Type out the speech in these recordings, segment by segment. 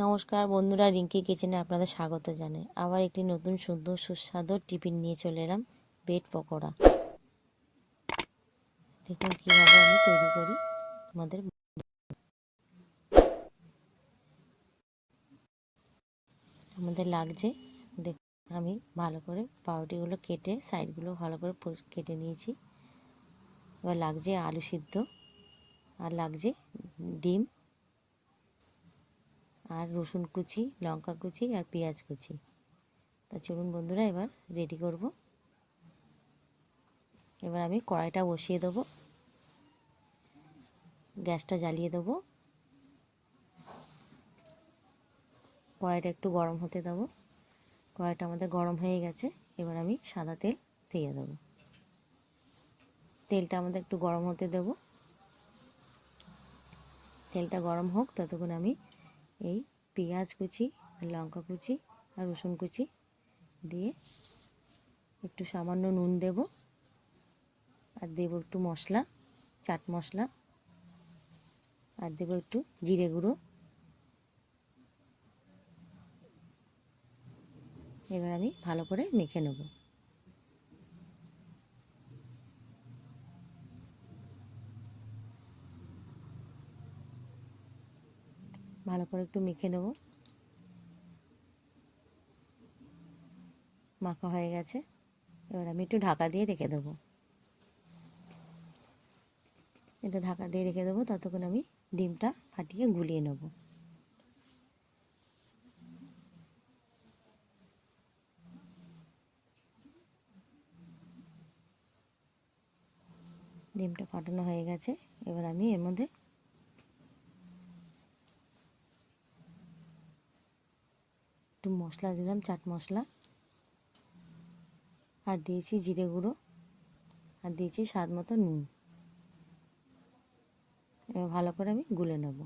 নমস্কার বন্ধুরা, রিঙ্কি কিচেনে আপনাদের স্বাগত জানাই। আবার একটি নতুন সুন্দর সুস্বাদু টিফিন নিয়ে চলে এলাম, ব্রেড পকোড়া। দেখুন কীভাবে আমি তৈরি করি। আমাদের লাগছে, দেখুন আমি ভালো করে পাউরুটিগুলো কেটে সাইডগুলো ভালো করে কেটে নিয়েছি। এবার লাগছে আলু সিদ্ধ, আর লাগছে ডিম, আর রসুন কুচি, লঙ্কা কুচি, আর পেঁয়াজ কুচি। তা চলুন বন্ধুরা এবার রেডি করব। এবার আমি কড়াইটা বসিয়ে দেবো, গ্যাসটা জ্বালিয়ে দেবো, কড়াইটা একটু গরম হতে দেবো। কড়াইটা আমাদের গরম হয়ে গেছে, এবার আমি সাদা তেল দিয়ে দেবো। তেলটা আমাদের একটু গরম হতে দেবো। তেলটা গরম হোক ততক্ষণ আমি এই পেঁয়াজ কুচি, লঙ্কা কুচি, আর রসুন কুচি দিয়ে একটু সামান্য নুন দেব, আর দেবো একটু মশলা, চাট মশলা, আর দেবো একটু জিরে গুঁড়ো। এবার আমি ভালো করে মেখে নেব। ভালো করে একটু মেখে নেব। মাখা হয়ে গেছে, এবার আমি একটু ঢাকা দিয়ে রেখে দেবো। এটা ঢাকা দিয়ে রেখে দেবো, ততক্ষণ আমি ডিমটা ফাটিয়ে গুলিয়ে নেব। ডিমটা ফাটানো হয়ে গেছে, এবার আমি এর মধ্যে একটু মশলা দিলাম, চাট মশলা, আর দিয়েছি জিরে গুঁড়ো, আর দিয়েছি স্বাদ মতো নুন। এবার ভালো করে আমি গুলে নেব।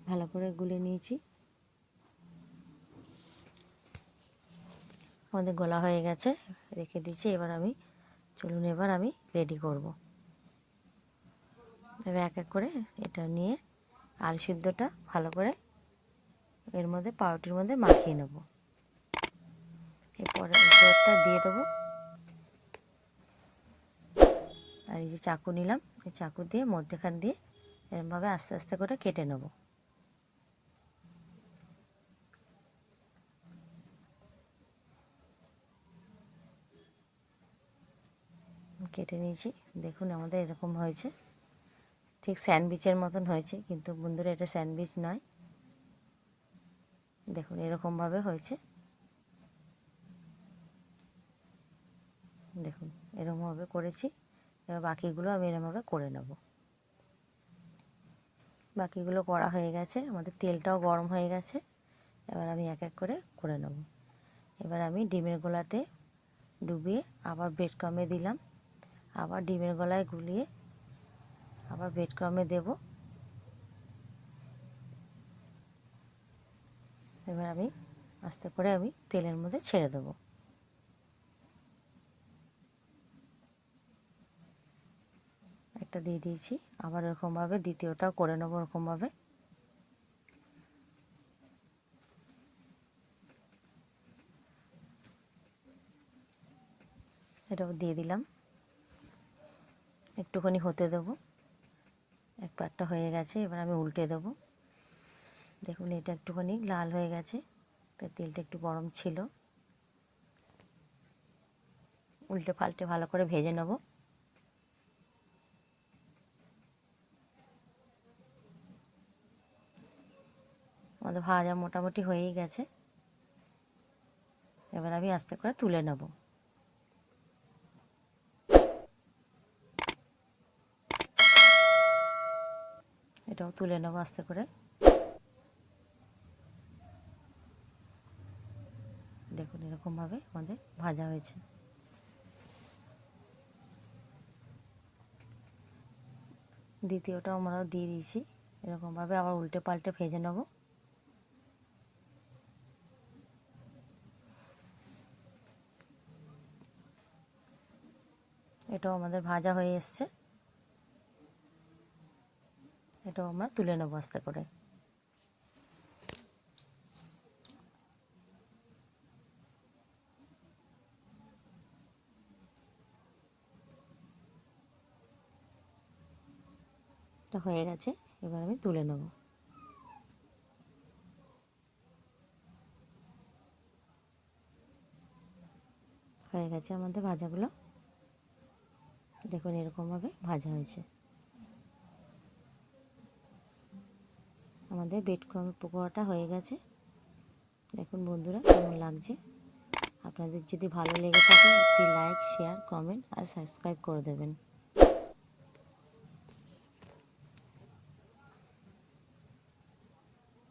ভালো করে গুলে নিয়েছি। আমাদের গোলা হয়ে গেছে, রেখে দিয়েছি। এবার আমি চলুন এবার আমি রেডি করব। এবার এক এক করে এটা নিয়ে আলু সিদ্ধটা ভালো করে এর মধ্যে পাউরুটির মধ্যে মাখিয়ে নেব। এরপরে উপরটা দিয়ে দেবো, আর এই যে চাকু নিলাম, এই চাকু দিয়ে মধ্যেখান দিয়ে এরমভাবে আস্তে আস্তে করে কেটে নেব। কেটে নিয়েছি, দেখুন আমাদের এরকম হয়েছে, ঠিক স্যান্ডউইচের মতন হয়েছে, কিন্তু বন্ধুরা এটা স্যান্ডউইচ নয়। দেখুন এরকমভাবে হয়েছে, দেখুন এরকমভাবে করেছি। এবার বাকিগুলো আমি এরকমভাবে করে নেব। বাকিগুলো করা হয়ে গেছে, আমাদের তেলটাও গরম হয়ে গেছে। এবার আমি এক এক করে নেব। এবার আমি ডিমের গোলাতে ডুবিয়ে আবার ব্রেড ক্রাম্বে দিলাম, আবার ডিমের গলায় গুলিয়ে আবার ব্রেড ক্রাম্বে দেব। এবার আমি আস্তে করে আমি তেলের মধ্যে ছেড়ে দেবো। একটা দিয়ে দিয়েছি, আবার এরকমভাবে দ্বিতীয়টাও করে নেবো এরকমভাবে। এটাও দিয়ে দিলাম, একটুখানি হতে দেবো। এক পাটটা হয়ে গেছে, এবার আমি উল্টে দেবো। দেখুন এটা একটুখানি লাল হয়ে গেছে, তাই তেলটা একটু গরম ছিল। উল্টে পাল্টে ভালো করে ভেজে নেব। আমাদের ভাজা মোটামুটি হয়েই গেছে, এবার আমি আস্তে করে তুলে নেব। এটাও তুলে নেব আস্তে করে। দেখুন এরকমভাবে আমাদের ভাজা হয়েছে। দ্বিতীয়টাও আমরাও দিয়ে দিয়েছি, এরকমভাবে আবার উল্টে পাল্টে ভেজে নেব। এটাও আমাদের ভাজা হয়ে এসছে। এটাও আমরা তুলে নেবো আস্তে করে। এটা হয়ে গেছে, এবার আমি তুলে নেব। হয়ে গেছে আমাদের ভাজাগুলো, দেখুন এরকমভাবে ভাজা হয়েছে। আমাদের ব্রেড ক্রাম্ব পকোড়াটা হয়ে গেছে। দেখুন বন্ধুরা কেমন লাগছে। আপনাদের যদি ভালো লেগে থাকে একটি লাইক, শেয়ার, কমেন্ট আর সাবস্ক্রাইব করে দেবেন।